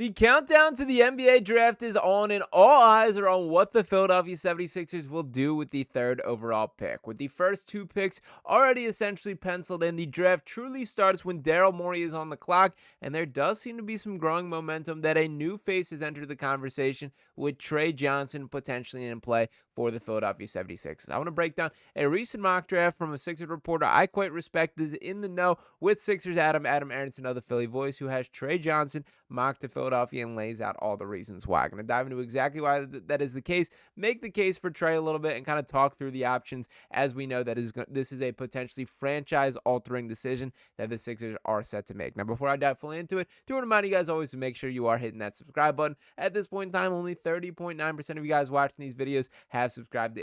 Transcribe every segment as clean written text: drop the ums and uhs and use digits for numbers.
The countdown to the NBA draft is on, and all eyes are on what the Philadelphia 76ers will do with the third overall pick. With the first two picks already essentially penciled in, the draft truly starts when Daryl Morey is on the clock, and there does seem to be some growing momentum that a new face has entered the conversation with Tre Johnson potentially in play for the Philadelphia 76ers. I want to break down a recent mock draft from a Sixers reporter I quite respect, is in the know with Sixers Adam Aronson of the Philly Voice, who has Tre Johnson mocked to Philadelphia and lays out all the reasons why. I'm going to dive into exactly why that is the case, make the case for Tre a little bit, and kind of talk through the options, as we know that this is a potentially franchise-altering decision that the Sixers are set to make. Now, before I dive fully into it, do want to remind you guys always to make sure you are hitting that subscribe button. At this point in time, only 30.9% of you guys watching these videos have subscribed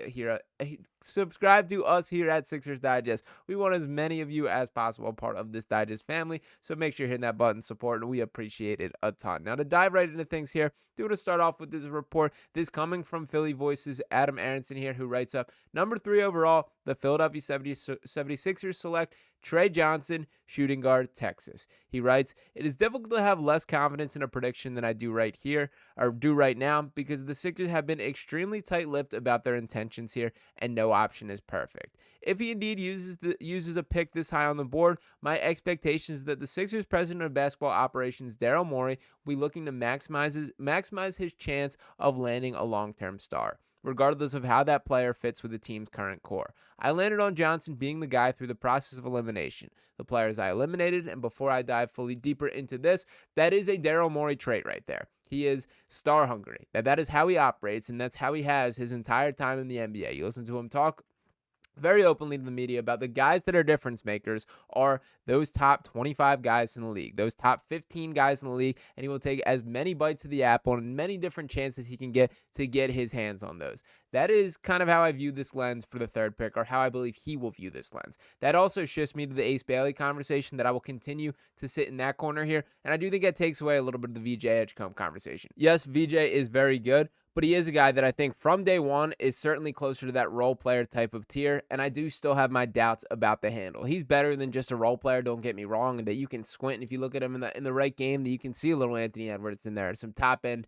to us here at Sixers Digest. We want as many of you as possible part of this Digest family, so make sure you're hitting that button, support, and we appreciate it a ton. Now, to dive right into things here, do want to start off with this report. This coming from Philly Voices, Adam Aronson here, who writes up, number 3 overall, the Philadelphia 76ers select Tre Johnson, shooting guard, Texas. He writes, it is difficult to have less confidence in a prediction than I do right now, because the Sixers have been extremely tight-lipped about their intentions here, and no option is perfect. If he indeed uses a pick this high on the board, my expectation is that the Sixers president of basketball operations, Daryl Morey, will be looking to maximize his chance of landing a long-term star, regardless of how that player fits with the team's current core. I landed on Johnson being the guy through the process of elimination. The players I eliminated, and before I dive fully deeper into this, that is a Daryl Morey trait right there. He is star hungry. That is how he operates, and that's how he has his entire time in the NBA. You listen to him talk very openly to the media about the guys that are difference makers are those top 25 guys in the league, those top 15 guys in the league, and he will take as many bites of the apple and many different chances he can get to get his hands on those. That is kind of how I view this lens for the third pick, or how I believe he will view this lens. That also shifts me to the Ace Bailey conversation that I will continue to sit in that corner here, and I do think that takes away a little bit of the VJ Edgecombe conversation. Yes, VJ is very good, but he is a guy that I think from day one is certainly closer to that role player type of tier, and I do still have my doubts about the handle. He's better than just a role player, don't get me wrong, and that you can squint, and if you look at him in the right game, that you can see a little Anthony Edwards in there, some top-end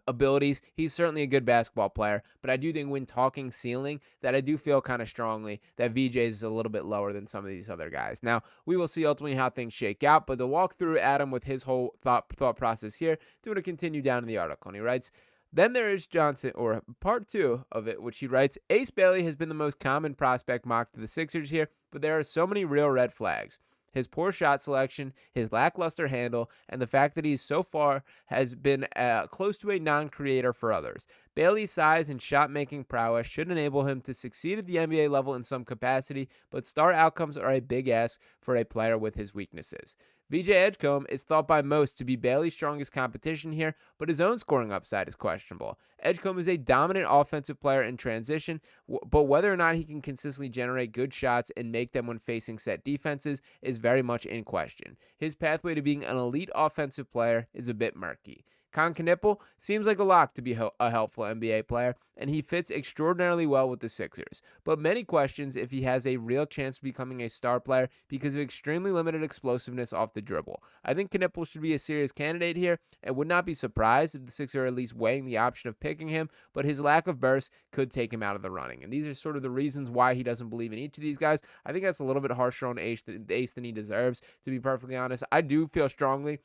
abilities. He's certainly a good basketball player, but I do think when talking ceiling, that I do feel kind of strongly that VJ is a little bit lower than some of these other guys. Now, we will see ultimately how things shake out, but to walk through Adam with his whole thought process here, do want to continue down in the article, and he writes, then there is Johnson, or part 2 of it, which he writes, Ace Bailey has been the most common prospect mocked to the Sixers here, but there are so many real red flags. His poor shot selection, his lackluster handle, and the fact that he's so far has been close to a non-creator for others. Bailey's size and shot-making prowess should enable him to succeed at the NBA level in some capacity, but star outcomes are a big ask for a player with his weaknesses. VJ Edgecombe is thought by most to be Bailey's strongest competition here, but his own scoring upside is questionable. Edgecombe is a dominant offensive player in transition, but whether or not he can consistently generate good shots and make them when facing set defenses is very much in question. His pathway to being an elite offensive player is a bit murky. Con Knipple seems like a lock to be a helpful NBA player, and he fits extraordinarily well with the Sixers, but many questions if he has a real chance of becoming a star player because of extremely limited explosiveness off the dribble. I think Knipple should be a serious candidate here, and would not be surprised if the Sixers are at least weighing the option of picking him, but his lack of burst could take him out of the running, and these are sort of the reasons why he doesn't believe in each of these guys. I think that's a little bit harsher on Ace than he deserves, to be perfectly honest. I do feel strongly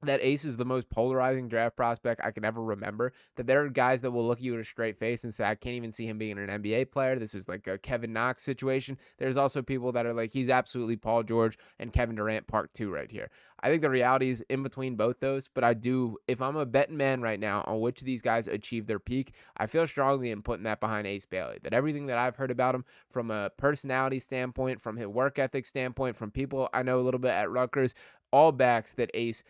that Ace is the most polarizing draft prospect I can ever remember, that there are guys that will look at you with a straight face and say, I can't even see him being an NBA player. This is like a Kevin Knox situation. There's also people that are like, he's absolutely Paul George and Kevin Durant part 2 right here. I think the reality is in between both those, but if I'm a betting man right now on which of these guys achieve their peak, I feel strongly in putting that behind Ace Bailey. That everything that I've heard about him from a personality standpoint, from his work ethic standpoint, from people I know a little bit at Rutgers, all backs that Ace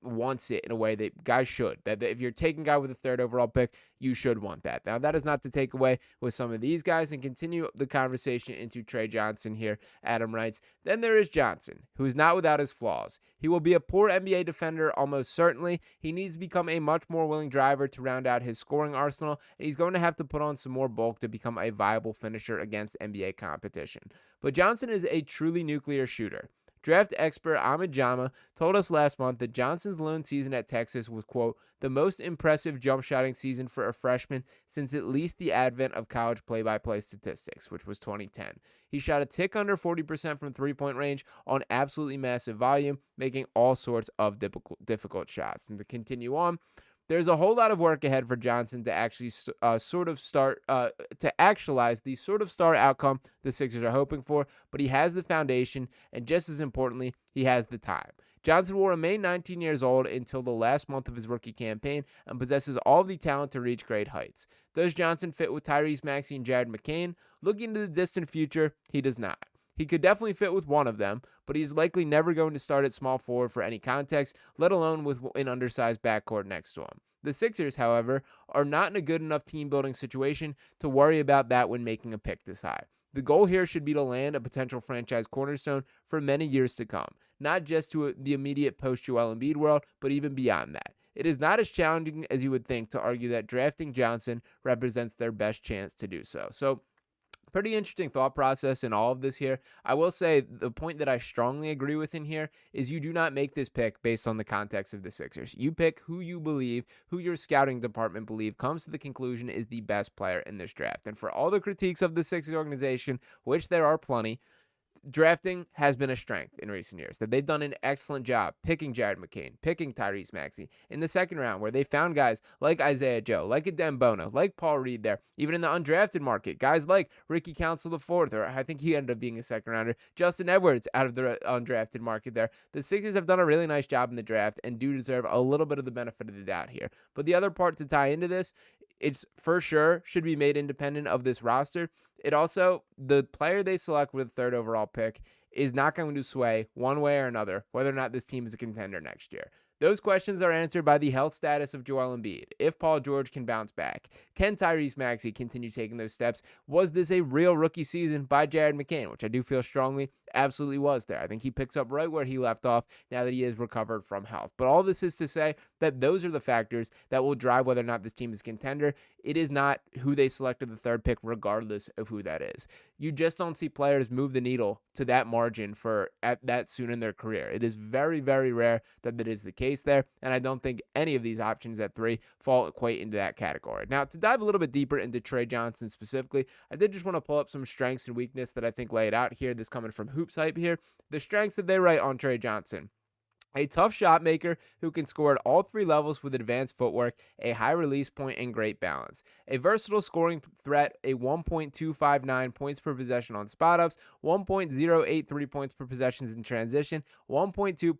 wants it in a way that guys should. That if you're taking a guy with a third overall pick, you should want that. Now, that is not to take away with some of these guys, and continue the conversation into Tre Johnson here. Adam writes, then there is Johnson, who is not without his flaws. He will be a poor NBA defender almost certainly. He needs to become a much more willing driver to round out his scoring arsenal, and he's going to have to put on some more bulk to become a viable finisher against NBA competition. But Johnson is a truly nuclear shooter. Draft expert Ahmed Jama told us last month that Johnson's lone season at Texas was, quote, the most impressive jump shotting season for a freshman since at least the advent of college play-by-play statistics, which was 2010. He shot a tick under 40% from three-point range on absolutely massive volume, making all sorts of difficult shots. And to continue on, there's a whole lot of work ahead for Johnson to actually to actualize the sort of star outcome the Sixers are hoping for, but he has the foundation, and just as importantly, he has the time. Johnson will remain 19 years old until the last month of his rookie campaign and possesses all the talent to reach great heights. Does Johnson fit with Tyrese Maxey and Jared McCain? Looking into the distant future, he does not. He could definitely fit with one of them, but he's likely never going to start at small forward for any context, let alone with an undersized backcourt next to him. The Sixers, however, are not in a good enough team-building situation to worry about that when making a pick this high. The goal here should be to land a potential franchise cornerstone for many years to come, not just to the immediate post-Joel Embiid world, but even beyond that. It is not as challenging as you would think to argue that drafting Johnson represents their best chance to do so. So, pretty interesting thought process in all of this here. I will say the point that I strongly agree with in here is you do not make this pick based on the context of the Sixers. You pick who you believe, who your scouting department believe comes to the conclusion is the best player in this draft. And for all the critiques of the Sixers organization, which there are plenty, drafting has been a strength in recent years. That they've done an excellent job picking Jared McCain, picking Tyrese Maxey in the second round, where they found guys like Isaiah Joe, like Adem Bona, like Paul Reed there, even in the undrafted market, guys like Ricky Council IV, or I think he ended up being a second rounder, Justin Edwards out of the undrafted market there. The Sixers have done a really nice job in the draft and do deserve a little bit of the benefit of the doubt here. But the other part to tie into this, it's for sure should be made independent of this roster. It also, the player they select with the third overall pick is not going to sway one way or another whether or not this team is a contender next year. Those questions are answered by the health status of Joel Embiid. If Paul George can bounce back, can Tyrese Maxey continue taking those steps? Was this a real rookie season by Jared McCain, which I do feel strongly absolutely was there. I think he picks up right where he left off now that he has recovered from health. But all this is to say that those are the factors that will drive whether or not this team is a contender. It is not who they selected the third pick, regardless of who that is. You just don't see players move the needle to that margin for at that soon in their career. It is very, very rare that is the case there, and I don't think any of these options at 3 fall quite into that category. Now, to dive a little bit deeper into Tre Johnson specifically, I did just want to pull up some strengths and weakness that I think lay it out here. This coming from Hoops Hype here. The strengths that they write on Tre Johnson: a tough shot maker who can score at all 3 levels with advanced footwork, a high release point, and great balance. A versatile scoring threat, a 1.259 points per possession on spot-ups, 1.083 points per possession in transition, 1.2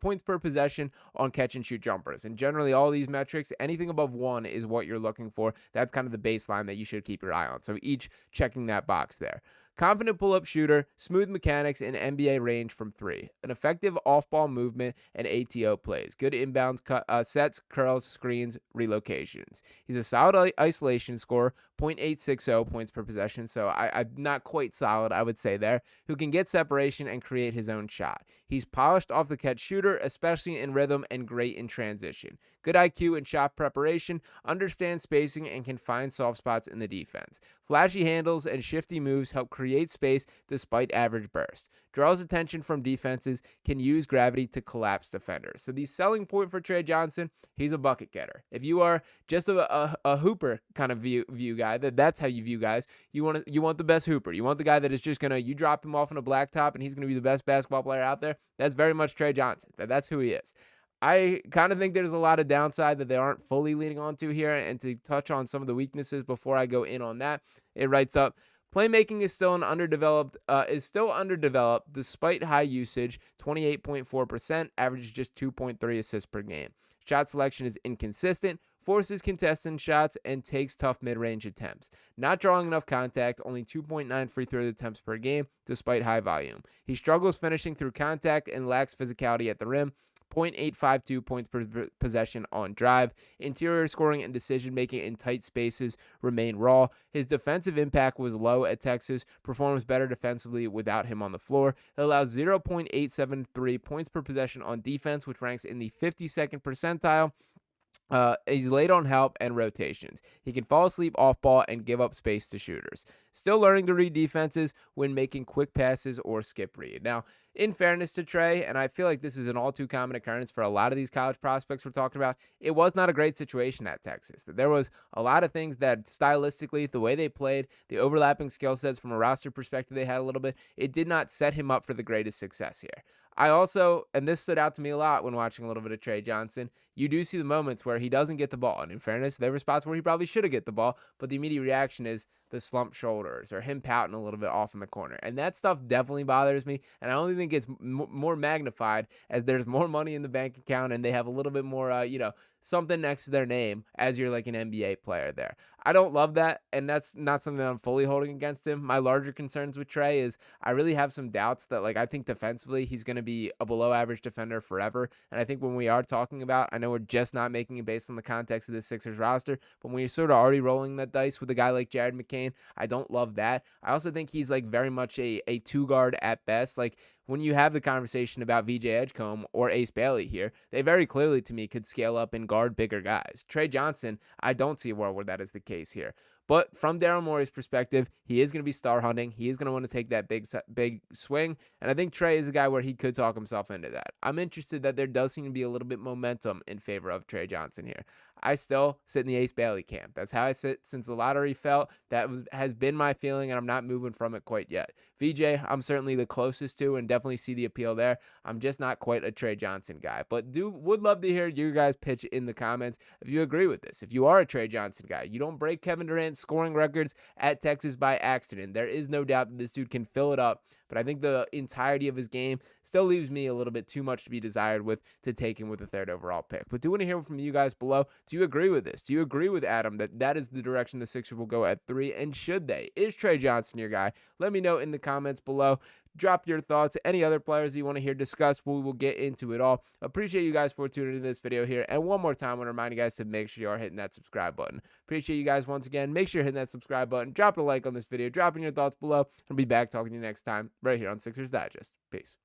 points per possession on catch-and-shoot jumpers. And generally, all these metrics, anything above 1 is what you're looking for. That's kind of the baseline that you should keep your eye on. So each checking that box there. Confident pull-up shooter, smooth mechanics, and NBA range from 3. An effective off-ball movement and ATO plays. Good inbounds, sets, curls, screens, relocations. He's a solid isolation scorer, 0.860 points per possession, so I'm not quite solid, I would say there, who can get separation and create his own shot. He's polished off-the-catch shooter, especially in rhythm, and great in transition. Good IQ and shot preparation, understands spacing, and can find soft spots in the defense. Flashy handles and shifty moves help create space despite average burst. Draws attention from defenses, can use gravity to collapse defenders. So the selling point for Tre Johnson, he's a bucket getter. If you are just a hooper kind of view guy, that's how you view guys. You want the best hooper. You want the guy that is just you drop him off on a blacktop and he's gonna be the best basketball player out there. That's very much Tre Johnson. That's who he is. I kind of think there's a lot of downside that they aren't fully leaning onto here. And to touch on some of the weaknesses before I go in on that, it writes up, playmaking is still underdeveloped despite high usage, 28.4%, averages just 2.3 assists per game. Shot selection is inconsistent, forces contested shots, and takes tough mid-range attempts. Not drawing enough contact, only 2.9 free throw attempts per game, despite high volume. He struggles finishing through contact and lacks physicality at the rim. 0.852 points per possession on drive. Interior scoring and decision-making in tight spaces remain raw. His defensive impact was low at Texas, performs better defensively without him on the floor. It allows 0.873 points per possession on defense, which ranks in the 52nd percentile. He's late on help and rotations. He can fall asleep off ball and give up space to shooters. Still learning to read defenses when making quick passes or skip read. Now, in fairness to Tre, and I feel like this is an all too common occurrence for a lot of these college prospects we're talking about, it was not a great situation at Texas. There was a lot of things that stylistically, the way they played, the overlapping skill sets from a roster perspective they had a little bit, it did not set him up for the greatest success here. I also, and this stood out to me a lot when watching a little bit of Tre Johnson, you do see the moments where he doesn't get the ball. And in fairness, there were spots where he probably should have get the ball, but the immediate reaction is the slumped shoulders or him pouting a little bit off in the corner. And that stuff definitely bothers me. And I only think it's more magnified as there's more money in the bank account and they have a little bit more, something next to their name as you're like an NBA player there. I don't love that. And that's not something that I'm fully holding against him. My larger concerns with Tre is I really have some doubts that, like, I think defensively he's going to be a below average defender forever. And I think when we are talking about, I know we're just not making it based on the context of the Sixers roster, but when you're sort of already rolling that dice with a guy like Jared McCain, I don't love that. I also think he's like very much a two guard at best. Like, when you have the conversation about VJ Edgecombe or Ace Bailey here, they very clearly to me could scale up and guard bigger guys. Tre Johnson, I don't see a world where that is the case here. But from Daryl Morey's perspective, he is going to be star hunting. He is going to want to take that big swing. And I think Tre is a guy where he could talk himself into that. I'm interested that there does seem to be a little bit momentum in favor of Tre Johnson here. I still sit in the Ace Bailey camp. That's how I sit since the lottery fell. Has been my feeling, and I'm not moving from it quite yet. VJ, I'm certainly the closest to and definitely see the appeal there. I'm just not quite a Tre Johnson guy, but would love to hear your guys' pitch in the comments if you agree with this. If you are a Tre Johnson guy, you don't break Kevin Durant's scoring records at Texas by accident. There is no doubt that this dude can fill it up, but I think the entirety of his game still leaves me a little bit too much to be desired with to take him with the third overall pick. But do want to hear from you guys below. Do you agree with this? Do you agree with Adam that that is the direction the Sixers will go at 3? And should they? Is Tre Johnson your guy? Let me know in the comments below. Drop your thoughts. Any other players you want to hear discussed, we will get into it all. Appreciate you guys for tuning into this video here. And one more time, I want to remind you guys to make sure you are hitting that subscribe button. Appreciate you guys once again. Make sure you're hitting that subscribe button. Drop a like on this video. Drop in your thoughts below. I'll be back talking to you next time right here on Sixers Digest. Peace.